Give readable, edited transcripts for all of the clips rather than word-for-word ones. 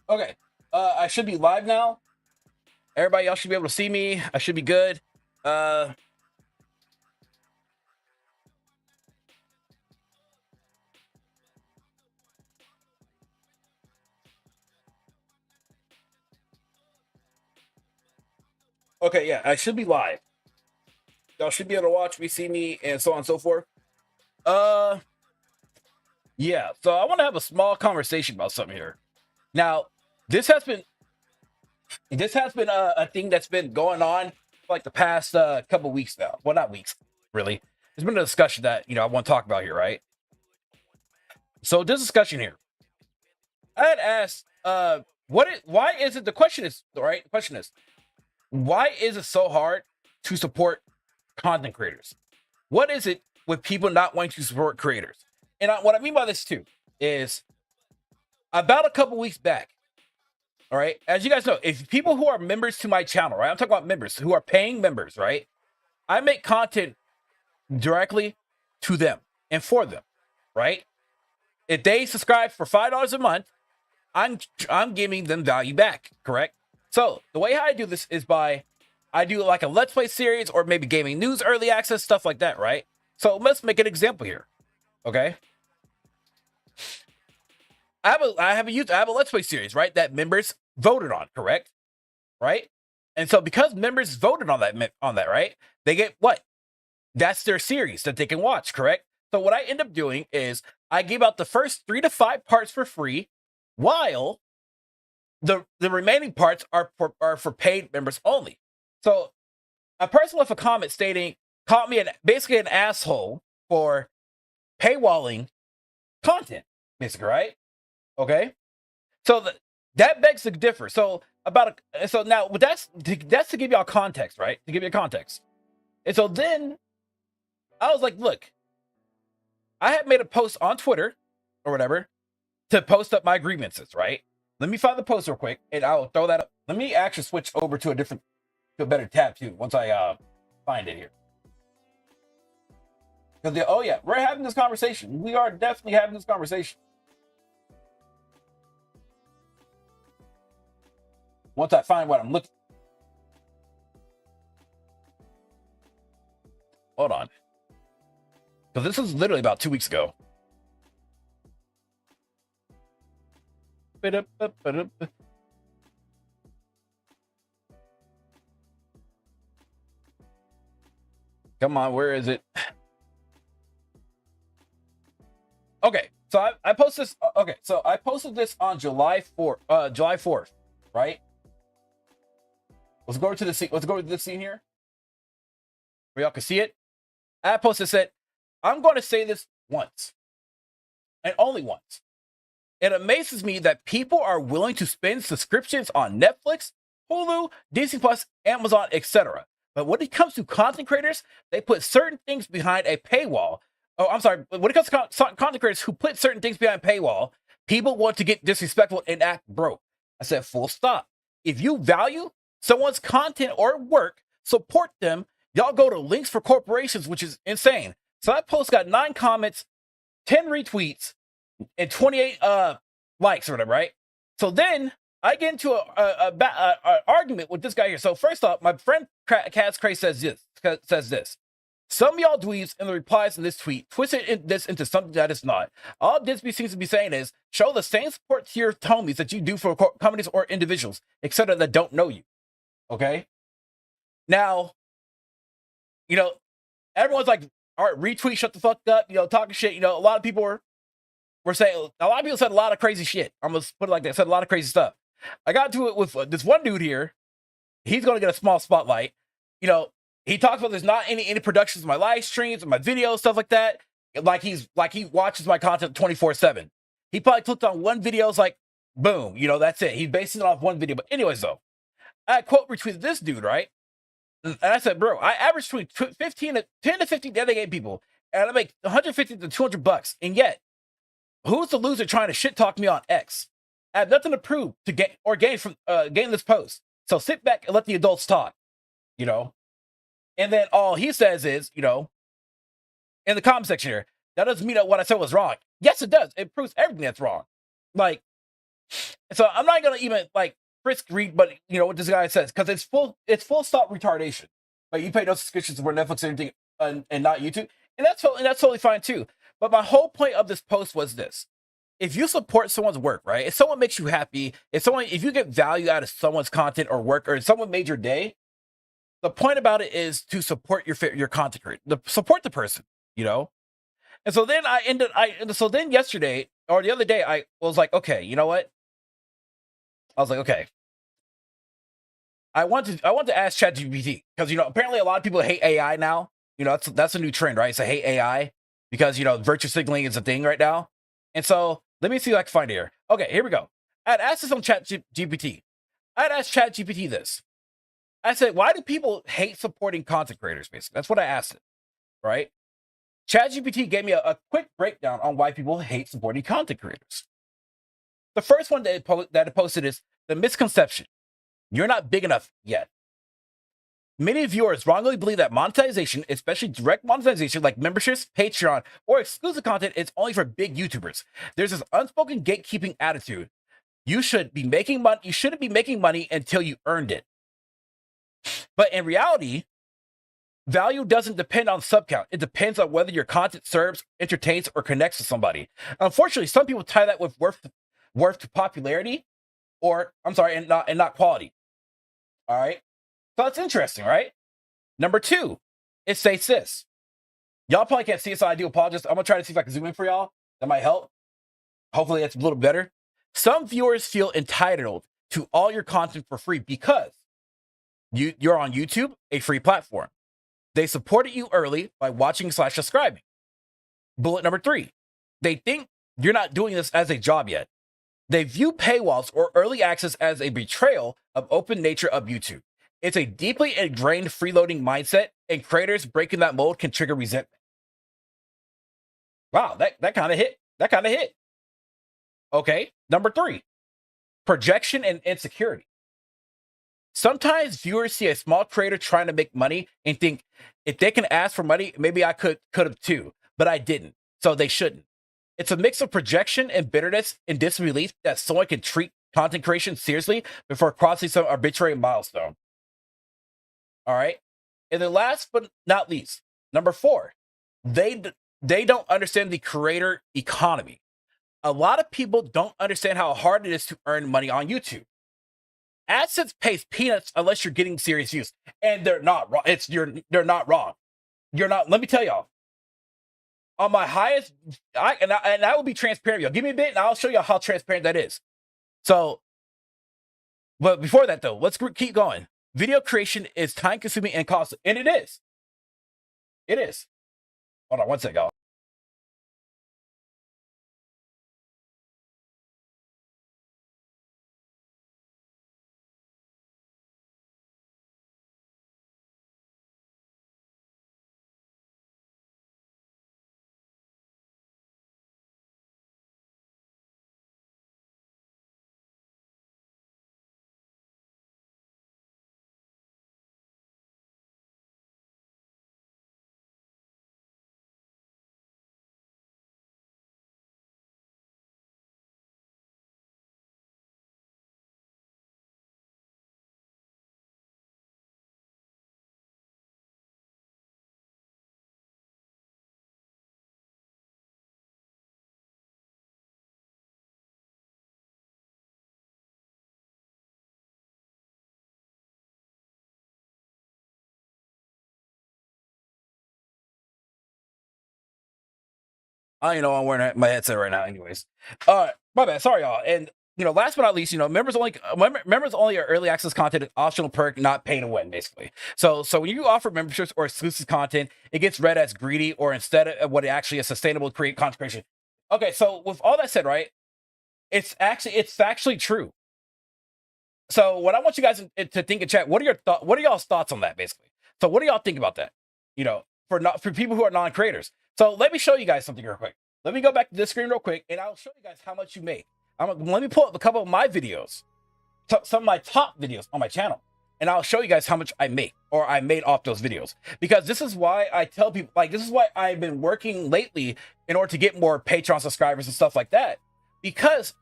Okay. I should be live now. Everybody else should be able to see me. I should be good. Okay, yeah, I should be live. Y'all should be able to watch me, see me, and so on and so forth. Uh, yeah. So I want to have a small conversation about something here. Now, this has been a thing that's been going on for like the past couple weeks now. Well, not weeks, really. There's been a discussion that I want to talk about here, right? So this discussion here, I had asked, why is it? The question is, right? The question is, why is it so hard to support content creators? What is it with people not wanting to support creators? And what I mean by this too is about a couple weeks back. All right, as you guys know, if people who are members to my channel, right? I'm talking about members who are paying members, right? I make content directly to them and for them, right? If they subscribe for $5 a month, I'm giving them value back, correct? So the way I do this is I do like a Let's Play series or maybe gaming news, early access, stuff like that, right? So let's make an example here, okay? I have a Let's Play series, right? That members voted on, correct? Right? And so because members voted on that, right? They get what? That's their series that they can watch, correct? So what I end up doing is I give out the first 3 to 5 parts for free, while the remaining parts are for paid members only. So a person left a comment stating, caught me basically an asshole for paywalling content, basically, right? Okay, so that begs to differ. So now that's to give y'all context, right? To give you context. And so then I was like, look, I have made a post on Twitter or whatever to post up my grievances, right? Let me find the post real quick, and I'll throw that up. Let me actually switch over to a better tab too once I find it here. Because oh yeah, we're having this conversation. We are definitely having this conversation. Once I find what I'm looking. Hold on. Because this is literally about 2 weeks ago. Come on, where is it? Okay, so I posted this. Okay, so I posted this on July 4th, right? Let's go to the scene. Let's go to this scene here, where y'all can see it. I posted said, I'm going to say this once, and only once. It amazes me that people are willing to spend subscriptions on Netflix, Hulu, Disney Plus, Amazon, etc. But when it comes to content creators, they put certain things behind a paywall. Oh, I'm sorry. When it comes to content creators who put certain things behind a paywall, people want to get disrespectful and act broke. I said, full stop. If you value someone's content or work, support them. Y'all go to links for corporations, which is insane. So that post got 9 comments, 10 retweets, and 28 likes or whatever, right? So then I get into a argument with this guy here. So first off, my friend Cats Cray says this. Some of y'all dweebs in the replies in this tweet twisted this into something that it's not. All Disby seems to be saying is show the same support to your homies that you do for companies or individuals, etc., that don't know you. Okay? Now, everyone's like, all right, retweet, shut the fuck up, talking shit. A lot of people were saying, a lot of people said a lot of crazy shit. I'm going to put it like that, said a lot of crazy stuff. I got to it with this one dude here. He's going to get a small spotlight. He talks about there's not any productions of my live streams, of my videos, stuff like that. Like he watches my content 24/7. He probably clicked on one video, it's like, boom, that's it. He's basing it off one video. But anyways, though, I quote retweeted this dude, right? And I said, bro, I average between 10 to 15 dedicated people, and I make $150 to $200. And yet, who's the loser trying to shit talk me on X? I have nothing to prove to gain from this post. So sit back and let the adults talk, And then all he says is, in the comment section here, that doesn't mean that what I said was wrong. Yes, it does. It proves everything that's wrong. Like, So I'm not gonna even like frisk read, but you know what this guy says, because it's full stop retardation. Like, you pay no subscriptions for Netflix or anything, and not YouTube, and that's totally fine too. But my whole point of this post was this: if you support someone's work, right? If someone makes you happy, if you get value out of someone's content or work, or if someone made your day, the point about it is to support your content creator, support the person, you know. And so then so then yesterday or the other day, I was like, okay, you know what? I was like, okay, I want to ask ChatGPT, because, you know, apparently a lot of people hate AI now. You know, that's a new trend, right? So hate AI because, you know, virtue signaling is a thing right now. And so let me see if I can find it here. Okay, here we go. I'd asked this on ChatGPT. I'd asked ChatGPT this. I said, why do people hate supporting content creators? Basically, that's what I asked it, right? ChatGPT gave me a quick breakdown on why people hate supporting content creators. The first one that it posted is the misconception: you're not big enough yet. Many viewers wrongly believe that monetization, especially direct monetization like memberships, Patreon, or exclusive content, is only for big YouTubers. There's this unspoken gatekeeping attitude. You shouldn't be making money until you earned it. But in reality, value doesn't depend on sub count. It depends on whether your content serves, entertains, or connects with somebody. Unfortunately, some people tie that with worth to popularity, or and not quality. All right. So it's interesting, right? Number two, it states this. Y'all probably can't see it, so I do apologize. I'm gonna try to see if I can zoom in for y'all. That might help. Hopefully that's a little better. Some viewers feel entitled to all your content for free because you're on YouTube, a free platform. They supported you early by watching/subscribing. Bullet number three, they think you're not doing this as a job yet. They view paywalls or early access as a betrayal of open nature of YouTube. It's a deeply ingrained freeloading mindset, and creators breaking that mold can trigger resentment. Wow, that kind of hit. That kind of hit. Okay, number three, projection and insecurity. Sometimes viewers see a small creator trying to make money and think, if they can ask for money, maybe I could have too, but I didn't, so they shouldn't. It's a mix of projection and bitterness and disbelief that someone can treat content creation seriously before crossing some arbitrary milestone. All right. And then last but not least, number four, they don't understand the creator economy. A lot of people don't understand how hard it is to earn money on YouTube. AdSense pays peanuts unless you're getting serious views, and they're not wrong. They're not wrong. You're not. Let me tell y'all. On my highest, and I will be transparent. Y'all give me a bit, and I'll show you how transparent that is. So, but before that though, let's keep going. Video creation is time consuming and costly, and it is. It is. Hold on one second, y'all. I'm wearing my headset right now. Anyways, my bad. Sorry, y'all. And last but not least, members only are early access content, optional perk, not pay to win, basically. So when you offer memberships or exclusive content, it gets read as greedy or instead of what it actually is, sustainable content creation. Okay, so with all that said, right, it's actually true. So what I want you guys to think in chat, what are y'all's thoughts on that, basically? So what do y'all think about that? For people who are non-creators. So let me show you guys something real quick. Let me go back to this screen real quick, and I'll show you guys how much you make. Let me pull up a couple of my videos, some of my top videos on my channel, and I'll show you guys how much I make, or I made off those videos. Because this is why I tell people, this is why I've been working lately in order to get more Patreon subscribers and stuff like that. Because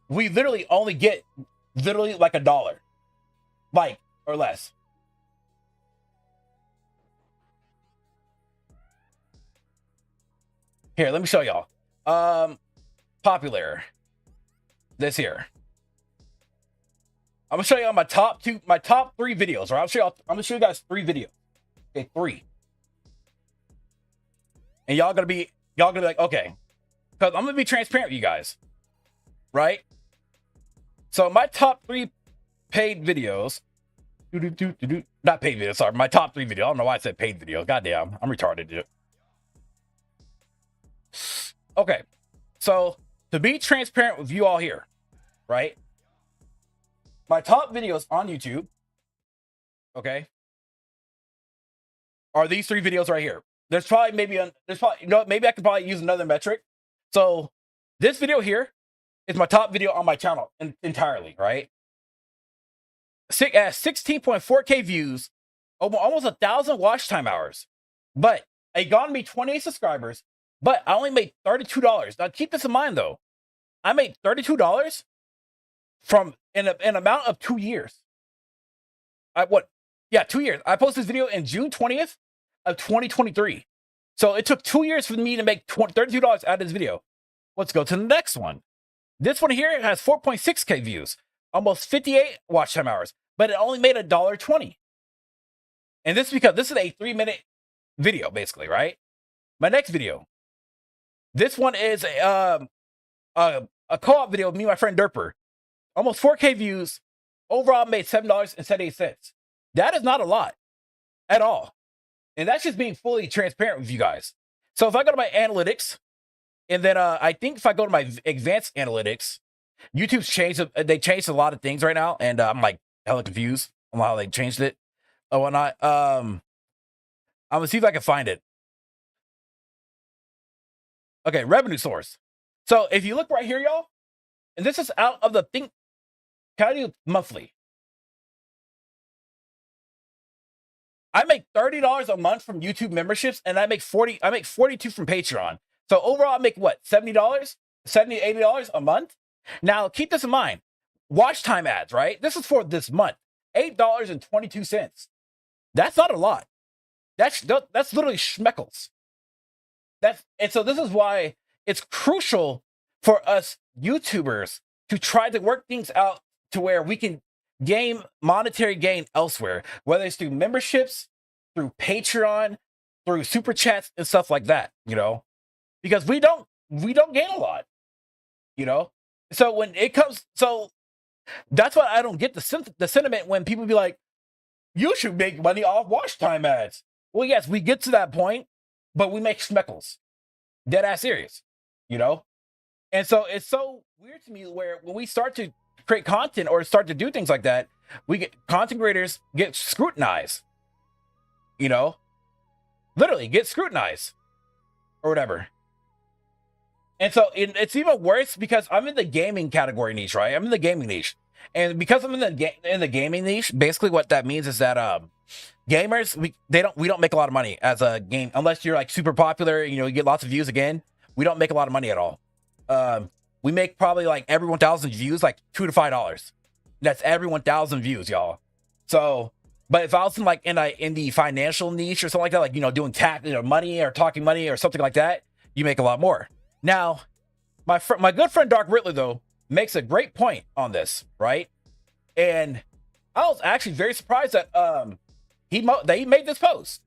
we literally only get literally like $1, like, or less. Here, let me show y'all. Popular. This here. I'm gonna show you my top 3 videos. Right, I'm gonna show you guys 3 videos. Okay, 3. And y'all gonna be like, okay, because I'm gonna be transparent with you guys, right? So my top 3 paid videos, not paid videos. Sorry, my top 3 videos. I don't know why I said paid videos. Goddamn, I'm retarded, dude. Okay, so to be transparent with you all here, right? My top videos on YouTube, okay, are these 3 videos right here. There's probably maybe maybe I could probably use another metric. So this video here is my top video on my channel entirely, right? It has 16.4K views, almost 1,000 watch time hours, but it got me 28 subscribers. But I only made $32. Now keep this in mind though, I made $32 from in an amount of 2 years. 2 years. I posted this video in June 20th of 2023. So it took 2 years for me to make $32 out of this video. Let's go to the next one. This one here has 4.6K views, almost 58 watch time hours, but it only made $1.20. And this is because this is a 3-minute video, basically, right? My next video. This one is a co-op video with me and my friend Derper. Almost 4K views. Overall, made $7.78. That is not a lot at all. And that's just being fully transparent with you guys. So if I go to my analytics, and then I think if I go to my advanced analytics, YouTube's changed. They changed a lot of things right now, and I'm like hella confused on how they changed it or whatnot. I'm gonna see if I can find it. Okay, revenue source. So if you look right here, y'all, and this is out of the thing. Can I do monthly? I make $30 a month from YouTube memberships, and I make $42 from Patreon. So overall, I make what, $70, $70, $80 a month? Now keep this in mind. Watch time ads, right? This is for this month. $8.22. That's not a lot. That's literally schmeckles. And so this is why it's crucial for us YouTubers to try to work things out to where we can gain monetary gain elsewhere, whether it's through memberships, through Patreon, through super chats and stuff like that, because we don't gain a lot, So when it comes, so that's why I don't get the sentiment when people be like, you should make money off watch time ads. Well, yes, we get to that point, but we make schmeckles. Dead ass serious, And so it's so weird to me where when we start to create content or start to do things like that, content creators get scrutinized, literally get scrutinized or whatever. And so it's even worse because I'm in the gaming category niche, right? I'm in the gaming niche. And because I'm in the gaming niche, basically what that means is that gamers, we don't make a lot of money as a game unless you're like super popular, you get lots of views again. We don't make a lot of money at all. We make probably like every 1,000 views like $2 to $5. That's every 1,000 views, y'all. So, but if I was in the financial niche or something like that, like doing money or talking money or something like that, you make a lot more. Now, my good friend Dark Riddler though makes a great point on this, right? And I was actually very surprised that he made this post.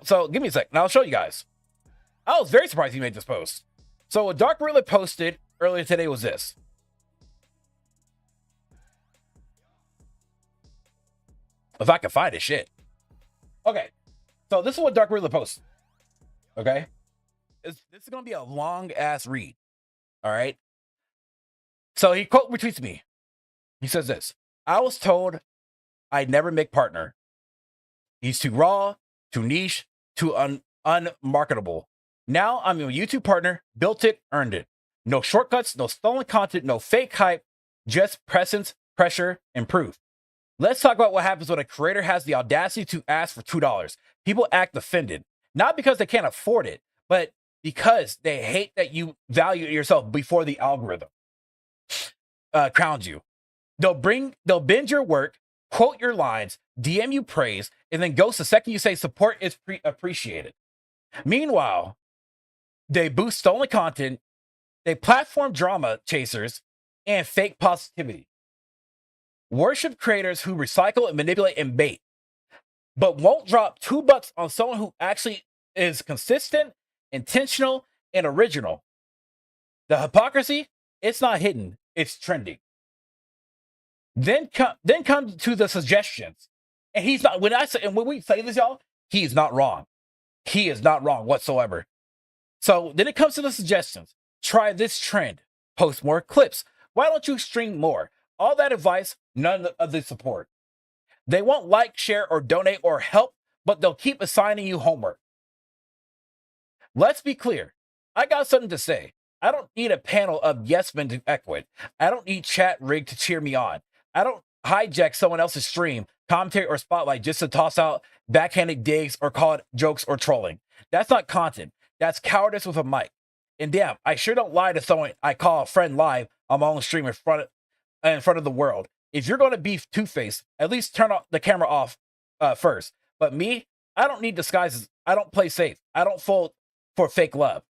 So give me a second, and I'll show you guys. I was very surprised he made this post. So what Dark Riddler posted earlier today was this. If I can find it, shit. Okay, so this is what Dark Riddler posted. Okay, this is gonna be a long ass read. All right. So he quote retweets me. He says this: I was told I'd never make partner. He's too raw, too niche, too unmarketable. Now I'm a YouTube partner, built it, earned it. No shortcuts, no stolen content, no fake hype, just presence, pressure, and proof. Let's talk about what happens when a creator has the audacity to ask for $2. People act offended, not because they can't afford it, but because they hate that you value yourself before the algorithm. crowns you. They'll bend your work, quote your lines, DM you praise, and then ghost the second you say support is appreciated. Meanwhile, they boost stolen content, they platform drama chasers, and fake positivity. Worship creators who recycle and manipulate and bait, but won't drop $2 on someone who actually is consistent, intentional, and original. The hypocrisy, it's not hidden, it's trending. Then come to the suggestions. And he's not, when we say this, y'all, he's not wrong. He is not wrong whatsoever. So then it comes to the suggestions. Try this trend. Post more clips. Why don't you stream more? All that advice, none of the support. They won't like, share, or donate or help, but they'll keep assigning you homework. Let's be clear. I got something to say. I don't need a panel of yes men to echo it. I don't need chat rigged to cheer me on. I don't hijack someone else's stream, commentary, or spotlight just to toss out backhanded digs or call it jokes or trolling. That's not content. That's cowardice with a mic. And damn, I sure don't lie to someone I call a friend live on my own stream in front of the world. If you're going to be two-faced, at least turn the camera off first. But me, I don't need disguises. I don't play safe. I don't fold for fake love.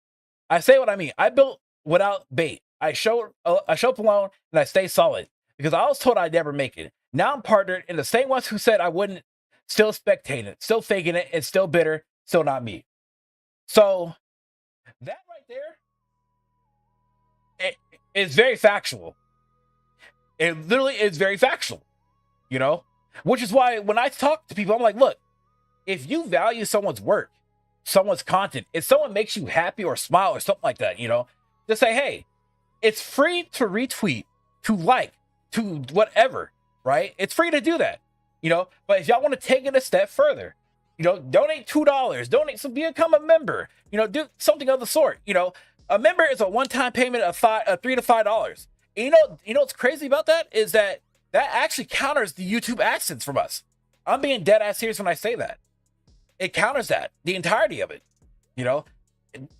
I say what I mean. I built without bait. I show up alone and I stay solid because I was told I'd never make it. Now I'm partnered in the same ones who said I wouldn't, still spectating, still faking it, and still bitter, still not me. So that right there, it's very factual. It literally is very factual, you know? Which is why when I talk to people, I'm like, look, if you value someone's work, someone's content, if someone makes you happy or smile or something like that, you know, just say, hey, it's free to retweet, to like, to whatever, right? It's free to do that, you know? But if y'all want to take it a step further, you know, donate $2, become a member, you know, do something of the sort, you know? A member is a one-time payment of $3 to $5. And you know what's crazy about that is that actually counters the YouTube AdSense from us. I'm being dead ass serious when I say that. It counters that, the entirety of it. You know,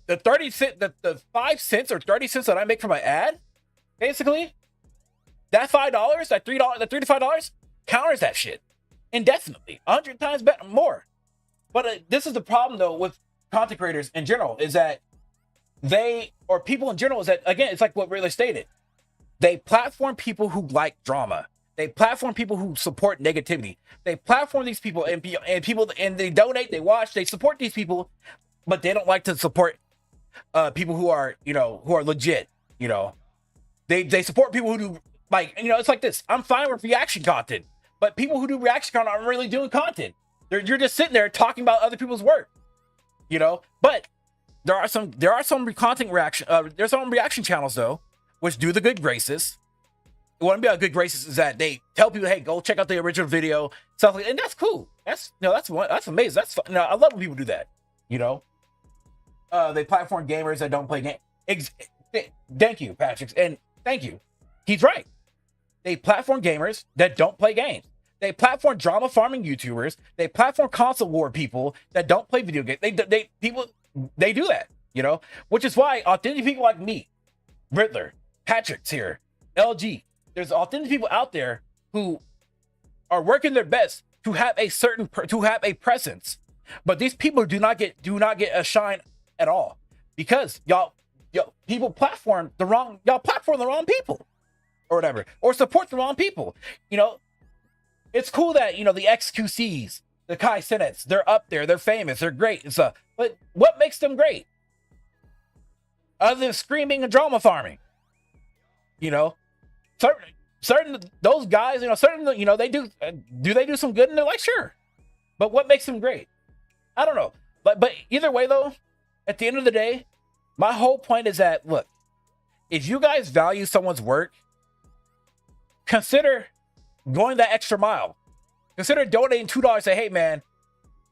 the 5 cents or 30 cents that I make from my ad, basically, that $5, that $3, that $3 to $5 counters that shit indefinitely, 100 times better, more. But this is the problem though with content creators in general, is that people in general, is that, again, it's like what Ridley stated. They platform people who like drama. They platform people who support negativity. They platform these people and they donate, they watch, they support these people, but they don't like to support people who are, you know, who are legit, you know. They support people who do, like, you know, it's like this. I'm fine with reaction content, but people who do reaction content aren't really doing content. You're just sitting there talking about other people's work, you know. But there are some there's some reaction channels though, which do the good graces. What I mean by good graces is that they tell people, hey, go check out the original video, stuff like that. And that's cool. That's amazing. That's fun. I love when people do that, you know. They platform gamers that don't play games. Thank you, Patrick, and thank you. He's right. They platform gamers that don't play games. They platform drama farming YouTubers. They platform console war people that don't play video games. They do that, you know. Which is why authentic people like me, Riddler, Patrick's here, LG. There's authentic people out there who are working their best to have a presence, but these people do not get a shine at all because y'all platform the wrong people or whatever, or support the wrong people. You know, it's cool that, you know, the XQCs, the Kai Cenats, they're up there, they're famous, they're great and stuff. But what makes them great other than screaming and drama farming? You know. Certain those guys, you know, they do some good in their life, sure, but what makes them great? I don't know. But either way though, at the end of the day, my whole point is that, look, if you guys value someone's work, consider going that extra mile. Consider donating $2. Say, hey man,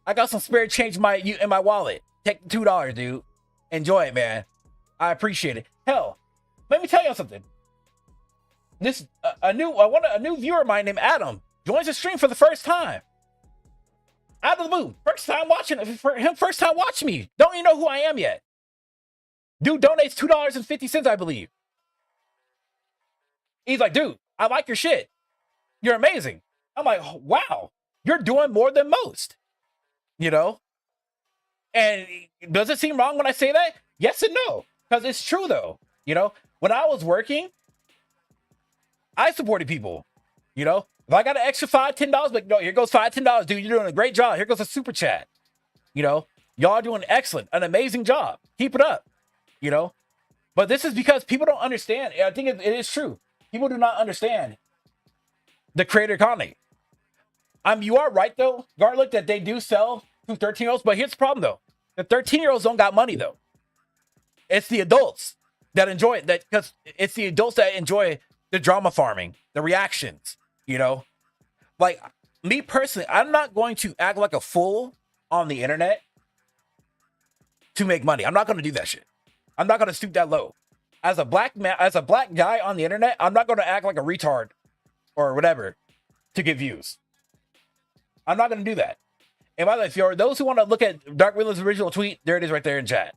I got some spare change in my wallet. Take the $2, dude. Enjoy it, man. I appreciate it. Hell, let me tell you something. A new viewer of mine named Adam joins the stream for the first time. Out of the blue. First time watching me. Don't even know who I am yet. Dude donates $2.50, I believe. He's like, dude, I like your shit. You're amazing. I'm like, wow, you're doing more than most, you know? And does it seem wrong when I say that? Yes and no, because it's true though. You know, when I was working, I supported people. You know, if I got an extra $5, $10, but no, here goes $5, $10, dude. You're doing a great job. Here goes a super chat. You know, y'all are doing excellent, an amazing job. Keep it up. You know, but this is because people don't understand. I think it is true. People do not understand the creator economy. You are right though, Garlic, that they do sell to 13-year-olds, but here's the problem though. The 13-year-olds don't got money though. It's the adults that enjoy it, that because it's the adults that enjoy the drama farming, the reactions, you know? Like me personally, I'm not going to act like a fool on the internet to make money. I'm not going to do that shit. I'm not going to stoop that low. As a black man, as a black guy on the internet, I'm not going to act like a retard or whatever to get views. I'm not going to do that. And by the way, for those who want to look at Dark Willow's original tweet, there it is right there in chat.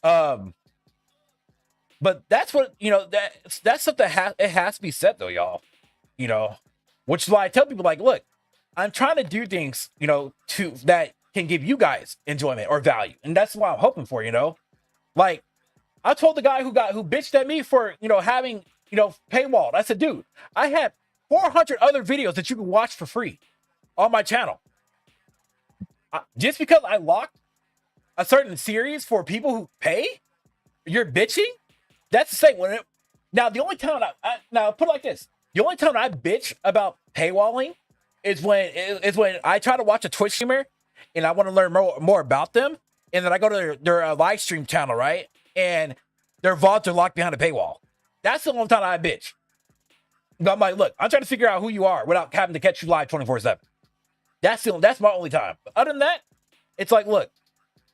But that's what, you know, that's something it has to be said though, y'all. You know, which is why I tell people like, look, I'm trying to do things, you know, that can give you guys enjoyment or value. And that's what I'm hoping for, you know? Like, I told the guy who bitched at me for, you know, having, you know, paywalled. I said, dude, I have 400 other videos that you can watch for free on my channel. Just because I locked a certain series for people who pay, you're bitching? That's the same. Now, the only time now put it like this. The only time I bitch about paywalling is when I try to watch a Twitch streamer and I want to learn more about them. And then I go to their live stream channel, right? And their VODs are locked behind a paywall. That's the only time I bitch. But I'm like, look, I'm trying to figure out who you are without having to catch you live 24/7. That's my only time. But other than that, it's like, look,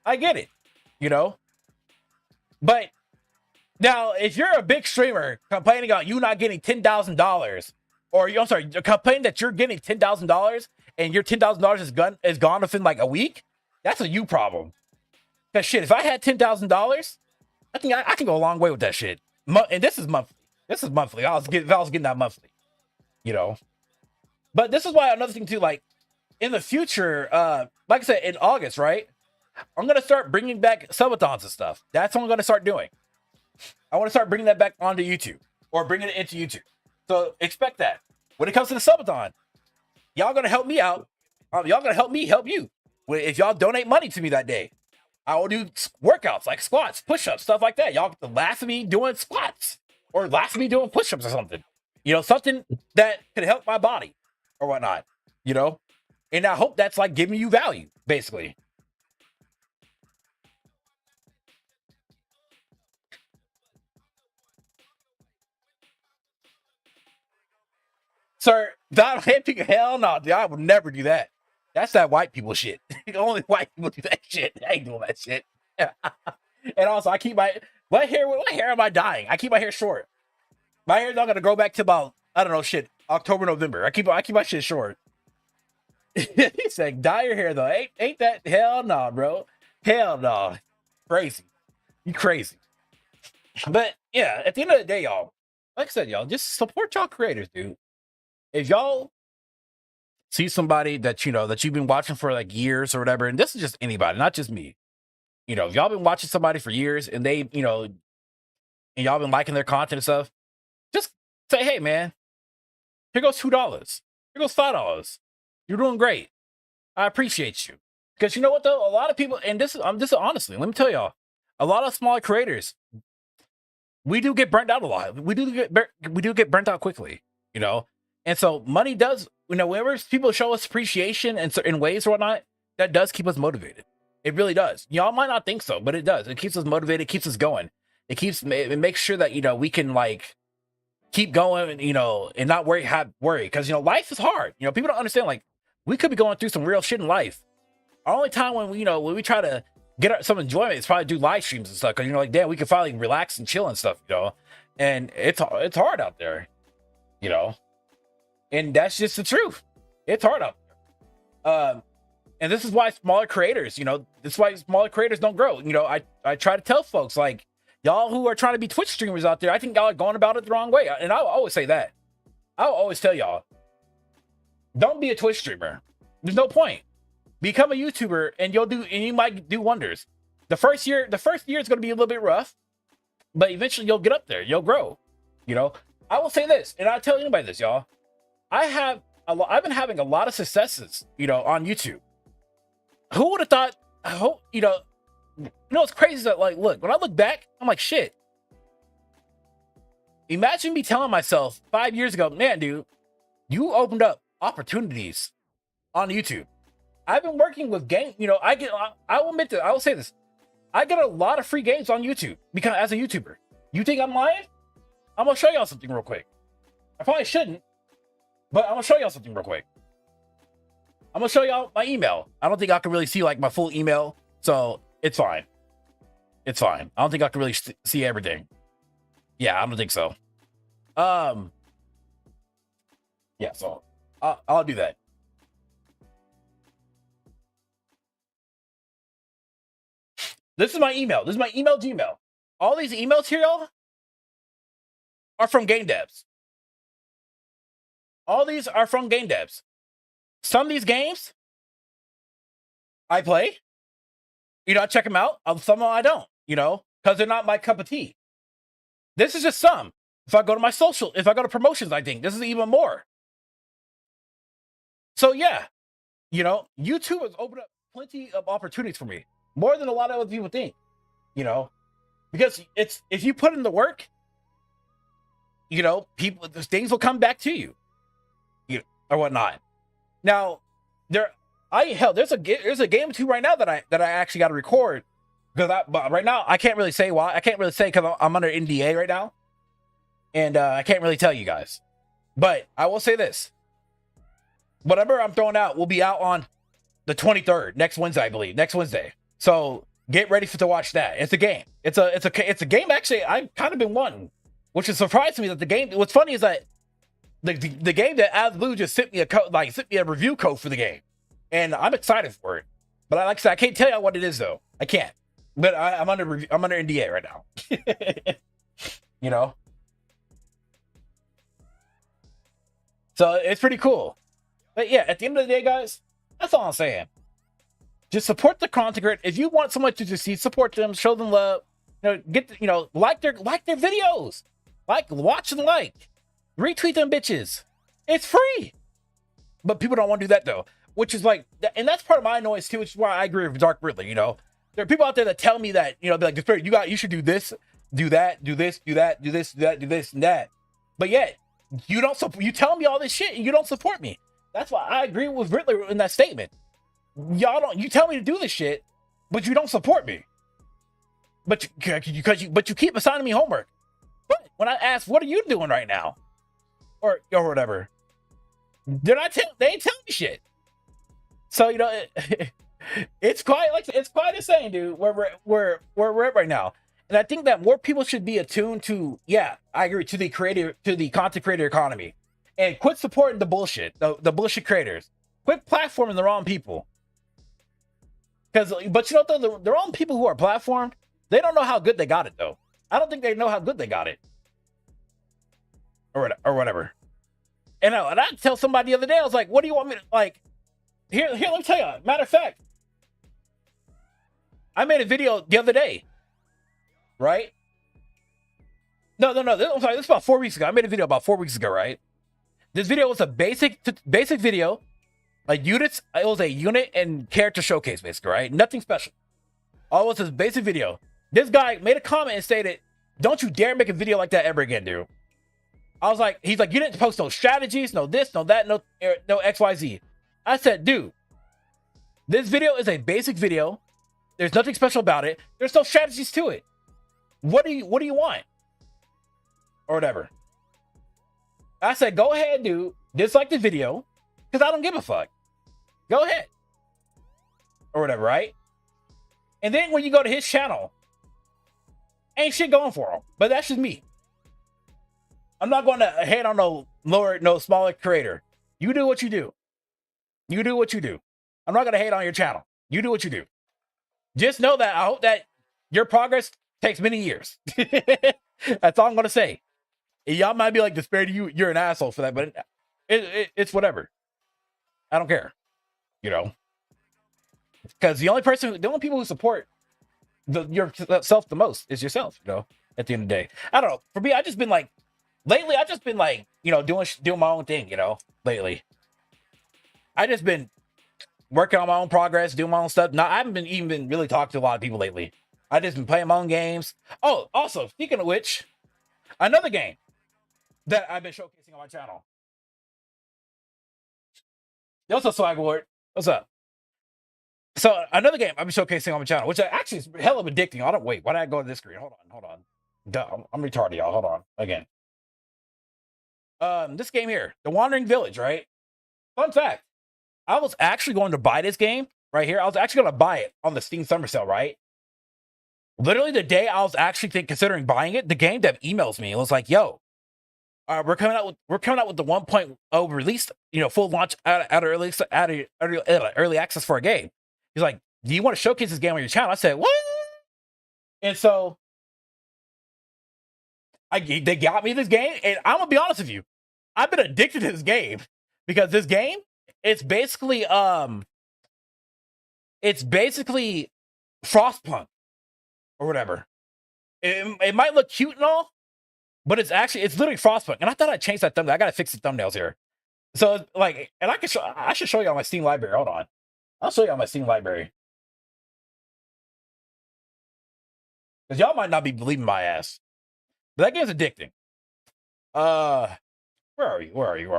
I get it, you know? But now, if you're a big streamer complaining about you not getting $10,000, or I'm sorry, you're complaining that you're getting $10,000 and your $10,000 is gone within like a week, that's a you problem. Because shit, if I had $10,000, I think I can go a long way with that shit. And this is monthly. This is monthly. If I was getting that monthly, you know? But this is why another thing too, like, in the future, like I said, in August, right? I'm going to start bringing back subathons and stuff. That's what I'm going to start doing. I want to start bringing that back onto YouTube or bringing it into YouTube. So expect that. When it comes to the subathon, y'all going to help me out. Y'all going to help me help you. If y'all donate money to me that day, I will do workouts like squats, push-ups, stuff like that. Y'all get to laugh at me doing squats or laugh at me doing push-ups or something. You know, something that could help my body or whatnot, you know? And I hope that's like giving you value, basically. Sir, that hippie, hell no, dude, I would never do that. That's that white people shit. Only white people do that shit. I ain't doing that shit. And also, I keep what hair am I dyeing? I keep my hair short. My hair's not gonna grow back to about, I don't know, shit, October, November. I keep my shit short. He said, dye your hair though. Ain't that, hell no, bro. Hell no. Crazy. You crazy. But yeah, at the end of the day, y'all, like I said, y'all, just support y'all creators, dude. If y'all see somebody that, you know, that you've been watching for like years or whatever, and this is just anybody, not just me. You know, if y'all been watching somebody for years and they, you know, and y'all been liking their content and stuff, just say, hey, man, here goes $2. Here goes $5. You're doing great. I appreciate you. Because you know what, though? A lot of people, and this is honestly, let me tell y'all, a lot of smaller creators, we do get burnt out a lot. We do get burnt out quickly, you know? And so money does, you know, whenever people show us appreciation in certain ways or whatnot, that does keep us motivated. It really does. Y'all might not think so, but it does. It keeps us motivated, keeps us going. It makes sure that, you know, we can like keep going, you know, and not worry. Because, you know, life is hard. You know, people don't understand, like, we could be going through some real shit in life. Our only time when we, you know, when we try to get some enjoyment is probably do live streams and stuff. Because, you know, like, damn, we can finally relax and chill and stuff, you know. And it's hard out there, you know. And that's just the truth. It's hard out there. And this is why smaller creators, you know, this is why smaller creators don't grow. You know, I try to tell folks, like, Y'all who are trying to be Twitch streamers out there, I think y'all are going about it the wrong way. And I'll always say that. I'll always tell y'all, don't be a Twitch streamer. There's no point. Become a YouTuber and you might do wonders. The first year is going to be a little bit rough, but eventually you'll get up there. You'll grow. You know, I will say this, and I'll tell anybody this, y'all. I've been having a lot of successes, you know, on YouTube. Who would have thought? I hope, you know, it's crazy that, like, look, when I look back, I'm like, shit. Imagine me telling myself 5 years ago, man, dude, you opened up opportunities on YouTube. I've been working with game, you know, I will admit that, I will say this. I get a lot of free games on YouTube because as a YouTuber. You think I'm lying? I'm gonna show y'all something real quick. I probably shouldn't, but I'm gonna show y'all something real quick. I'm gonna show y'all my email. I don't think I can really see like my full email, so it's fine. It's fine. I don't think I can really see everything. Yeah, I don't think so. Yeah, so I'll do that. This is my email. This is my email Gmail. All these emails here, y'all, are from game devs. All these are from game devs. Some of these games I play, you know, I check them out. Some of them I don't, you know, because they're not my cup of tea. This is just some. If I go to my social, if I go to promotions, I think this is even more. So yeah, you know, YouTube has opened up plenty of opportunities for me, more than a lot of other people think, you know, because if you put in the work, you know, things will come back to you, or whatnot. Now, there's a game or two right now that I actually got to record, but right now I can't really say why. I can't really say because I'm under NDA right now, and I can't really tell you guys. But I will say this: whatever I'm throwing out will be out on the 23rd, next Wednesday, I believe, next Wednesday. So get ready to watch that. It's a game. It's a game. Actually, I've kind of been wanting, which is surprised me that the game. What's funny is that the game that AdBlue just sent me a review code for the game, and I'm excited for it. But like I said, I can't tell you what it is though. I can't. But I'm under NDA right now. You know. So it's pretty cool. But yeah, at the end of the day, guys, that's all I'm saying. Just support the content creator. If you want someone to succeed, support them, show them love. You know, like their videos, watch and retweet them bitches. It's free. But people don't want to do that though, which is like, and that's part of my annoyance too, which is why I agree with Dark Ridley. You know, there are people out there that tell me that, you know, they're like, you should do this, do that, do this, do that, do this, do that, do this, and that. But yet, you tell me all this shit and you don't support me. That's why I agree with Ridley in that statement. You tell me to do this shit, but you don't support me. But you keep assigning me homework. But when I ask, what are you doing right now? Or whatever. They ain't telling me shit. So, you know, it's quite insane, dude, where we're at right now. And I think that more people should be attuned to, yeah, I agree, to the content creator economy. And quit supporting the bullshit, the bullshit creators. Quit platforming the wrong people. But you know what, the wrong people who are platformed, they don't know how good they got it, though. I don't think they know how good they got it. Or whatever. And I tell somebody the other day, I was like, what do you want me to, like, here, let me tell you. Matter of fact, I made a video the other day, right? No, I'm sorry, this is about 4 weeks ago. I made a video about 4 weeks ago, right? This video was a basic video. It was a unit and character showcase, basically, right? Nothing special. All it was a basic video. This guy made a comment and stated, don't you dare make a video like that ever again, dude. I was like, he's like, you didn't post no strategies, no this, no that, no XYZ. I said, dude, this video is a basic video. There's nothing special about it. There's no strategies to it. What do you want? Or whatever. I said, go ahead, dude. Dislike the video. Because I don't give a fuck. Go ahead. Or whatever, right? And then when you go to his channel, ain't shit going for him. But that's just me. I'm not going to hate on no smaller creator. You do what you do. You do what you do. I'm not going to hate on your channel. You do what you do. Just know that I hope that your progress Takes many years. That's all I'm gonna say. Y'all might be like, Disbearity, you're an asshole for that, but it's whatever. I don't care. You know, because the only people who support yourself the most is yourself. You know, at the end of the day, I don't know. For me, I just been like, lately, I just been like, you know, doing my own thing. You know, lately, I just been working on my own progress, doing my own stuff. Now, I haven't been really talking to a lot of people lately. I just been playing my own games. Oh, also, speaking of which, another game that I've been showcasing on my channel. What's up, Swag Lord? What's up? So another game I've been showcasing on my channel, which actually is hell of addicting. I don't wait. Why did I go to this screen? Hold on. Duh, I'm retarded, y'all. Hold on again. This game here, The Wandering Village, right? Fun fact: I was actually going to buy this game right here. I was actually going to buy it on the Steam Summer Sale, right? Literally the day I was actually considering buying it, the game dev emails me. It was like, "Yo, we're coming out with the 1.0 release, you know, full launch out of early access for a game." He's like, "Do you want to showcase this game on your channel?" I said, "What?" And so they got me this game, and I'm gonna be honest with you, I've been addicted to this game because this game, it's basically Frostpunk or whatever. It might look cute and all, but it's literally Frostpunk. And I thought I'd change that thumbnail. I gotta fix the thumbnails here. So like, and I should show you on my Steam library. Hold on, I'll show you on my Steam library because y'all might not be believing my ass, but that game's addicting. Where are you?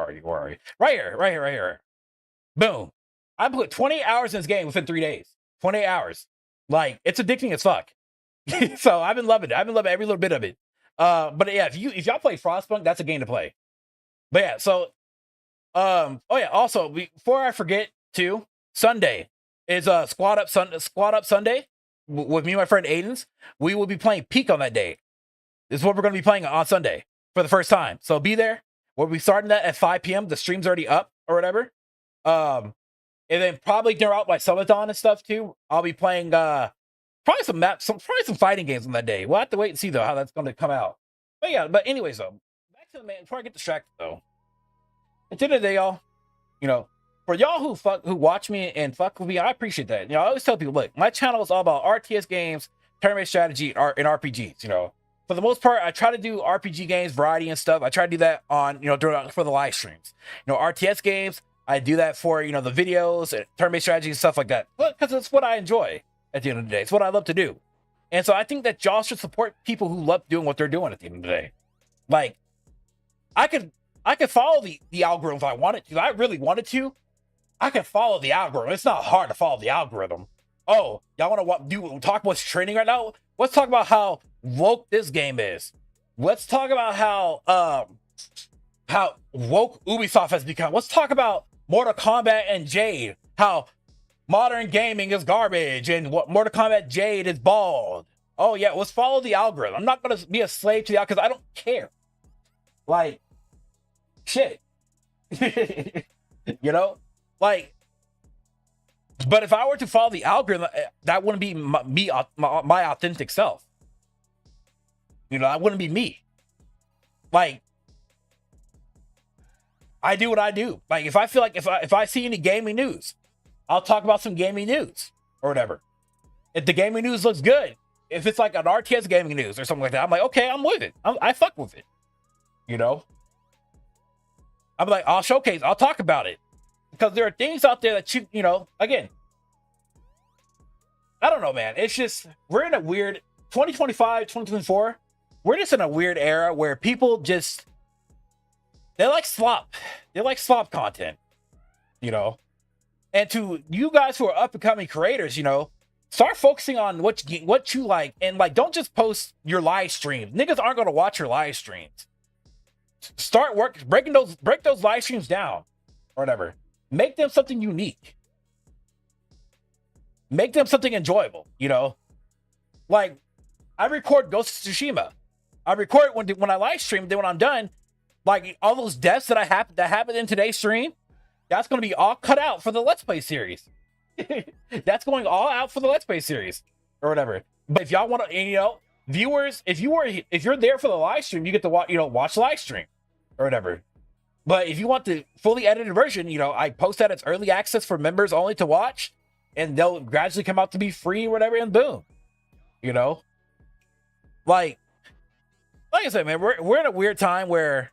Right here. Boom. I put 20 hours in this game within 3 days. 28 hours. Like, it's addicting as fuck. So I've been loving it. I've been loving every little bit of it. But yeah, if y'all play Frostpunk, that's a game to play. But yeah, so oh yeah, also before I forget too, Sunday is Squad Up Sunday with me and my friend Aiden's. We will be playing Peak on that day. This is what we're going to be playing on Sunday for the first time. So be there. We'll be starting that at 5 p.m. The stream's already up or whatever. And then probably throughout my summithon and stuff too. I'll be playing probably some fighting games on that day. We'll have to wait and see though how that's going to come out. But yeah, but anyways though, back to the man. Before I get distracted though, at the end of the day, y'all, you know, for y'all who watch me and fuck with me, I appreciate that. You know, I always tell people, look, my channel is all about RTS games, turn-based strategy, and RPGs. You know, for the most part, I try to do RPG games, variety and stuff. I try to do that on, you know, for the live streams. You know, RTS games, I do that for, you know, the videos and turn-based strategy and stuff like that. Because it's what I enjoy at the end of the day. It's what I love to do. And so I think that y'all should support people who love doing what they're doing at the end of the day. Like, I could follow the algorithm if I wanted to. I really wanted to. I can follow the algorithm. It's not hard to follow the algorithm. Oh, y'all want to talk about what's trending right now? Let's talk about how woke this game is. Let's talk about how woke Ubisoft has become. Let's talk about Mortal Kombat and Jade. How modern gaming is garbage and what Mortal Kombat Jade is bald. Oh yeah, let's follow the algorithm. I'm not gonna be a slave to the algorithm because I don't care. Like, shit. You know? Like, but if I were to follow the algorithm, that wouldn't be my authentic self. You know, that wouldn't be me. Like, I do what I do. Like, if I feel like if I see any gaming news, I'll talk about some gaming news or whatever. If the gaming news looks good, if it's like an RTS gaming news or something like that, I'm like, okay, I'm with it. I fuck with it. You know? I'm like, I'll showcase, I'll talk about it. Because there are things out there that you know, again, I don't know, man. It's just, we're in a weird 2025, 2024. We're just in a weird era where people just, they like slop. They like slop content, you know. And to you guys who are up and coming creators, you know, start focusing on what you like, and like, don't just post your live streams. Niggas aren't going to watch your live streams. Start break those live streams down or whatever. Make them something unique. Make them something enjoyable, you know? Like, I record Ghost of Tsushima. I record when I live stream, then when I'm done, like, all those deaths that happened in today's stream, that's going to be all cut out for the Let's Play series. That's going all out for the Let's Play series or whatever. But if y'all want to, you know, viewers, if you're there for the live stream, you get to watch, watch the live stream or whatever. But if you want the fully edited version, I post that as early access for members only to watch, and they'll gradually come out to be free or whatever, and boom. Like I said, man, we're in a weird time where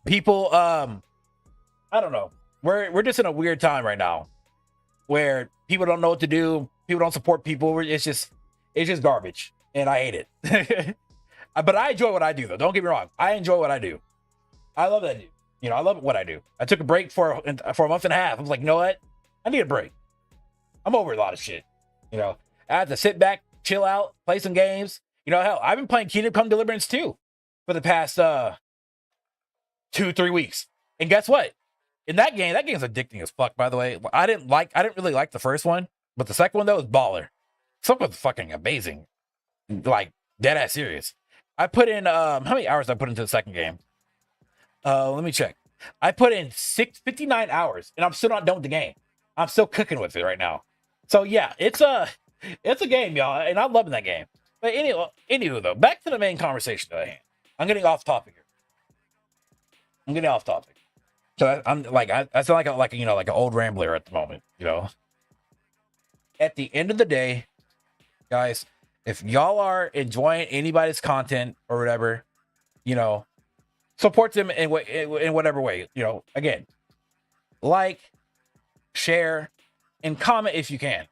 people I don't know. We're just in a weird time right now where people don't know what to do, people don't support people. It's just garbage. And I hate it. But I enjoy what I do though. Don't get me wrong. I enjoy what I do. I love that I do. I love what I do. I took a break for a month and a half. I was like, you know what? I need a break. I'm over a lot of shit. I had to sit back, chill out, play some games. Hell, I've been playing Kingdom Come Deliverance 2 for the past 2-3 weeks. And guess what? In that game's addicting as fuck, by the way. I didn't really like the first one, but the second one though was baller. Something was fucking amazing. Like dead ass serious. I put in how many hours did I put into the second game? Let me check. I put in 59 hours, and I'm still not done with the game. I'm still cooking with it right now. So yeah, it's a game, y'all, and I'm loving that game. But anywho, though, back to the main conversation at hand. I'm getting off topic here. So I'm like, I sound like an old rambler at the moment. At the end of the day, guys, if y'all are enjoying anybody's content or whatever, support them in whatever way. Again, like, share, and comment if you can.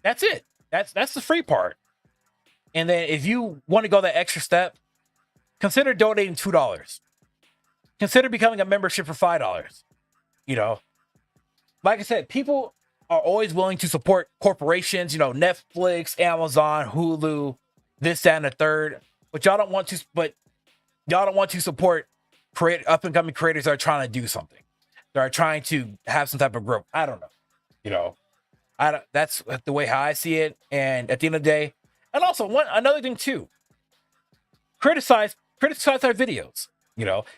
That's it. That's the free part. And then if you want to go that extra step, consider donating $2. Consider becoming a membership for $5. Like I said, people are always willing to support corporations, Netflix, Amazon, Hulu, this, that, and the third. But y'all don't want to support up and coming creators that are trying to do something. That are trying to have some type of growth. I don't know. That's the way how I see it. And at the end of the day, and also another thing too, criticize our videos.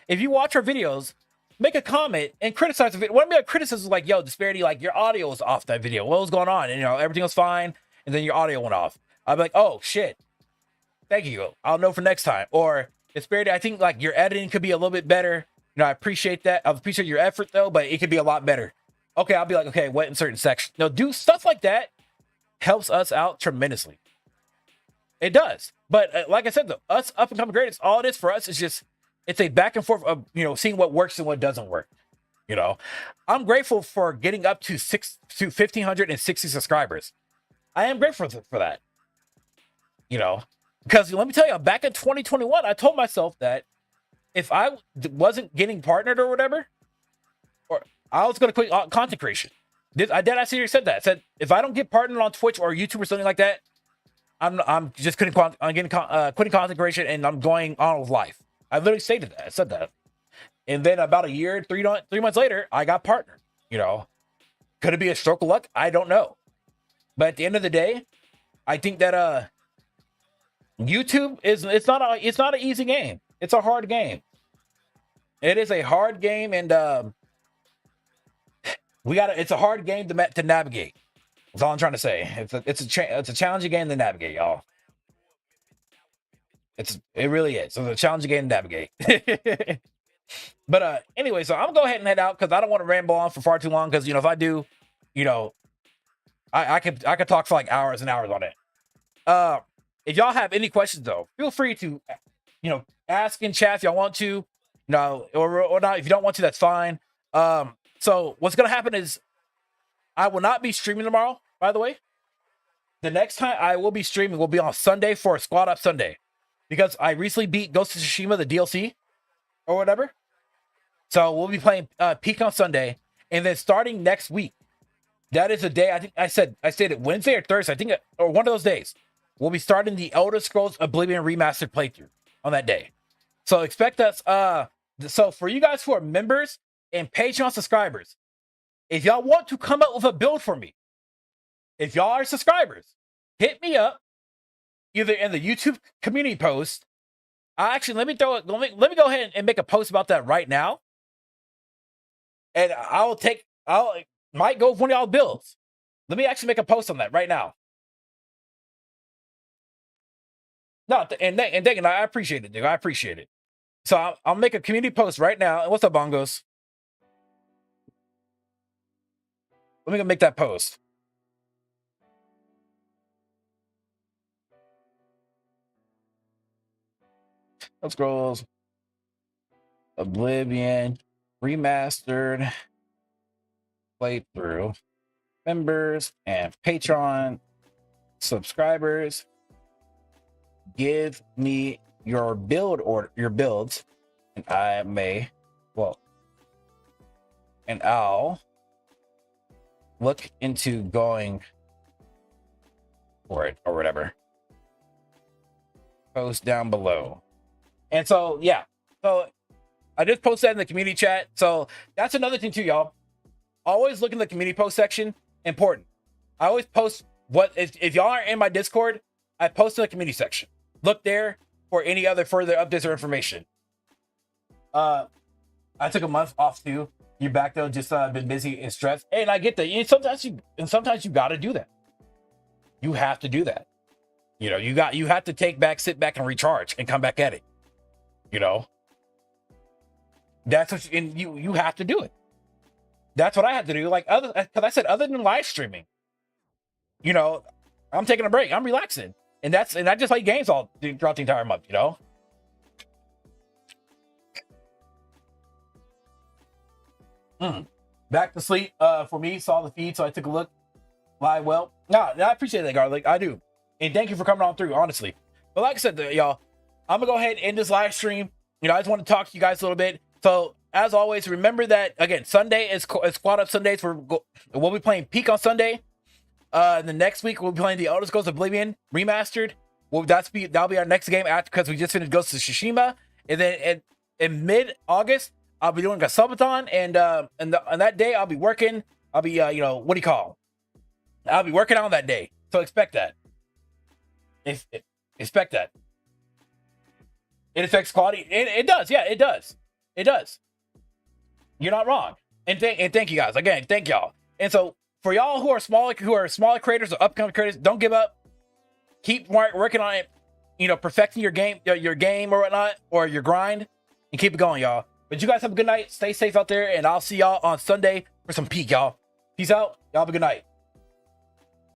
If you watch our videos, make a comment and criticize the video. What I mean by criticism is like, yo, Disbearity, like your audio was off that video. What was going on? And everything was fine, and then your audio went off. I'd be like, oh shit. Thank you. I'll know for next time. Or Disbearity, I think like your editing could be a little bit better. I appreciate that. I appreciate your effort though, but it could be a lot better. Okay, I'll be like, okay, what in certain sections? Do stuff like that helps us out tremendously. It does. But like I said, though, us up and coming creators, all it is for us is just, it's a back and forth of, seeing what works and what doesn't work. I'm grateful for getting up to 1,560 subscribers. I am grateful for that. Because let me tell you, back in 2021, I told myself that if I wasn't getting partnered or whatever, or I was going to quit content creation. I seriously said that. I said, if I don't get partnered on Twitch or YouTube or something like that, I'm just quitting content creation and I'm going on with life. I literally stated that. I said that. And then about a year, 3 months later, I got partnered. Could it be a stroke of luck? I don't know. But at the end of the day, I think that YouTube it's not an easy game. It's a hard game. It is a hard game, and it's a hard game to navigate. That's all I'm trying to say. It's a challenging game to navigate, y'all. It really is. It's a challenging game to navigate. But anyway, so I'm gonna go ahead and head out because I don't want to ramble on for far too long. Because if I do, I could talk for like hours and hours on it. If y'all have any questions though, feel free to ask in chat if y'all want to. Or not. If you don't want to, that's fine. So what's gonna happen is I will not be streaming tomorrow. By the way, the next time I will be streaming will be on Sunday for a Squad Up Sunday, because I recently beat Ghost of Tsushima, the DLC or whatever. So we'll be playing Peak on Sunday, and then starting next week, that is the day. I think I stated Wednesday or Thursday. I think, or one of those days, we'll be starting the Elder Scrolls Oblivion Remastered playthrough on that day. So expect us. So for you guys who are members and Patreon subscribers, if y'all want to come up with a build for me, if y'all are subscribers, hit me up either in the YouTube community post. Let me go ahead and make a post about that right now. And might go with one of y'all builds. Let me actually make a post on that right now. No, and I appreciate it, dude. I appreciate it. So I'll make a community post right now. What's up, Bongos? Let me go make that post. Let's Scrolls Oblivion Remastered playthrough. Members and Patreon subscribers, give me your builds, and I'll look into going for it or whatever. Post down below. And so yeah, so I just posted that in the community chat. So that's another thing too, y'all. Always look in the community post section. Important. I always post what if y'all aren't in my Discord, I post in the community section. Look there for any other further updates or information. I took a month off too. You're back though, just been busy and stressed. And I get that. Sometimes you gotta do that. You have to do that. You know, you have to sit back and recharge and come back at it. You know. That's what you have to do it. That's what I had to do. Like because I said other than live streaming, you know, I'm taking a break. I'm relaxing, and I just play games throughout the entire month. You know. Back to sleep for me. Saw the feed, so I took a look. Live well. No, I appreciate that, Garlic. I do, and thank you for coming on through. Honestly, but like I said, y'all, I'm gonna go ahead and end this live stream. You know, I just want to talk to you guys a little bit. So, as always, remember that, again, Sunday is Squad Up Sundays. We'll be playing Peak on Sunday. The next week, we'll be playing the Elder Scrolls Oblivion Remastered. That'll be our next game after, because we just finished Ghost of Tsushima. And then in mid-August, I'll be doing a subathon. And on that day, I'll be working. I'll be, what do you call? I'll be working on that day. So expect that. Expect that. It affects quality. It does. Yeah, it does. It does. You're not wrong. And thank you guys. Again, thank y'all. And so for y'all who are smaller creators or upcoming creators, don't give up. Keep working on it. You know, perfecting your game or whatnot, or your grind, and keep it going, y'all. But you guys have a good night. Stay safe out there, and I'll see y'all on Sunday for some Peak, y'all. Peace out. Y'all have a good night.